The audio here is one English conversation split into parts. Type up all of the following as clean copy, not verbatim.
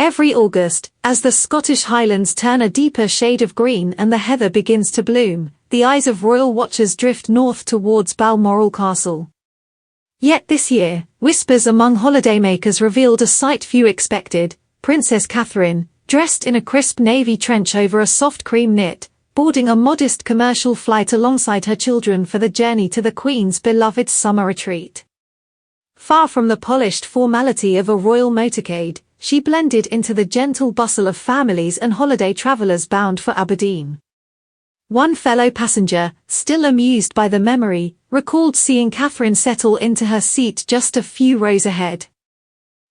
Every August, as the Scottish Highlands turn a deeper shade of green and the heather begins to bloom, the eyes of royal watchers drift north towards Balmoral Castle. Yet this year, whispers among holidaymakers revealed a sight few expected: Princess Catherine, dressed in a crisp navy trench over a soft cream knit, boarding a modest commercial flight alongside her children for the journey to the Queen's beloved summer retreat. Far from the polished formality of a royal motorcade, she blended into the gentle bustle of families and holiday travelers bound for Aberdeen. One fellow passenger, still amused by the memory, recalled seeing Catherine settle into her seat just a few rows ahead.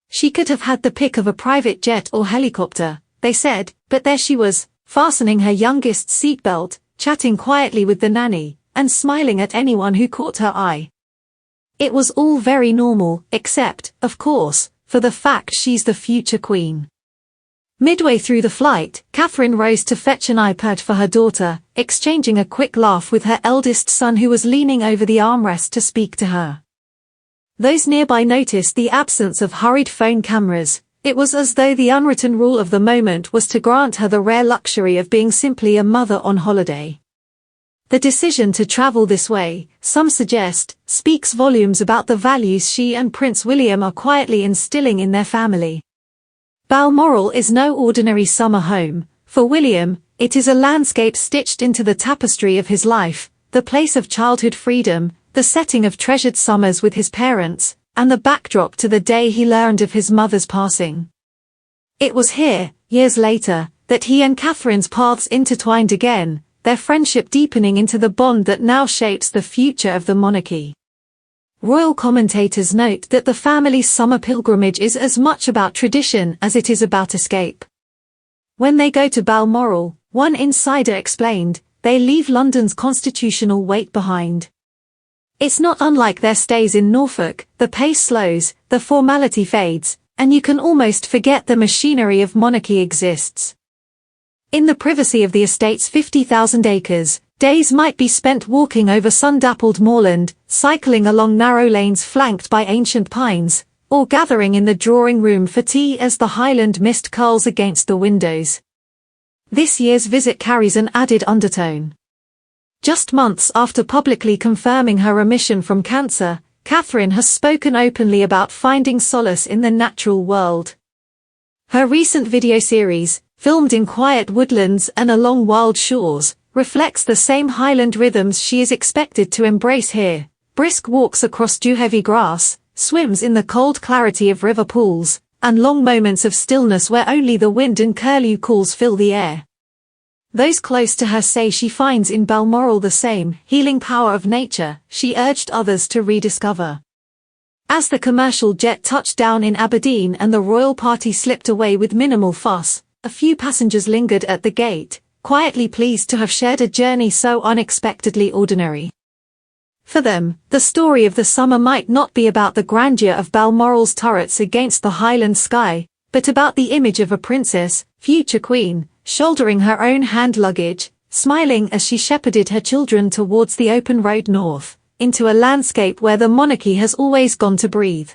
She could have had the pick of a private jet or helicopter, they said, but there she was, fastening her youngest's seatbelt, chatting quietly with the nanny, and smiling at anyone who caught her eye. It was all very normal, except, of course, for the fact she's the future queen. Midway through the flight, Catherine rose to fetch an iPad for her daughter, exchanging a quick laugh with her eldest son who was leaning over the armrest to speak to her. Those nearby noticed the absence of hurried phone cameras. It was as though the unwritten rule of the moment was to grant her the rare luxury of being simply a mother on holiday. The decision to travel this way, some suggest, speaks volumes about the values she and Prince William are quietly instilling in their family. Balmoral is no ordinary summer home. For William, it is a landscape stitched into the tapestry of his life, the place of childhood freedom, the setting of treasured summers with his parents, and the backdrop to the day he learned of his mother's passing. It was here, years later, that he and Catherine's paths intertwined again, their friendship deepening into the bond that now shapes the future of the monarchy. Royal commentators note that the family's summer pilgrimage is as much about tradition as it is about escape. When they go to Balmoral, one insider explained, they leave London's constitutional weight behind. It's not unlike their stays in Norfolk. The pace slows, the formality fades, and you can almost forget the machinery of monarchy exists. In the privacy of the estate's 50,000 acres, days might be spent walking over sun-dappled moorland, cycling along narrow lanes flanked by ancient pines, or gathering in the drawing room for tea as the Highland mist curls against the windows. This year's visit carries an added undertone. Just months after publicly confirming her remission from cancer, Catherine has spoken openly about finding solace in the natural world. Her recent video series, filmed in quiet woodlands and along wild shores, reflects the same Highland rhythms she is expected to embrace here: brisk walks across dew-heavy grass, swims in the cold clarity of river pools, and long moments of stillness where only the wind and curlew calls fill the air. Those close to her say she finds in Balmoral the same healing power of nature she urged others to rediscover. As the commercial jet touched down in Aberdeen and the royal party slipped away with minimal fuss, a few passengers lingered at the gate, quietly pleased to have shared a journey so unexpectedly ordinary. For them, the story of the summer might not be about the grandeur of Balmoral's turrets against the Highland sky, but about the image of a princess, future queen, shouldering her own hand luggage, smiling as she shepherded her children towards the open road north, into a landscape where the monarchy has always gone to breathe.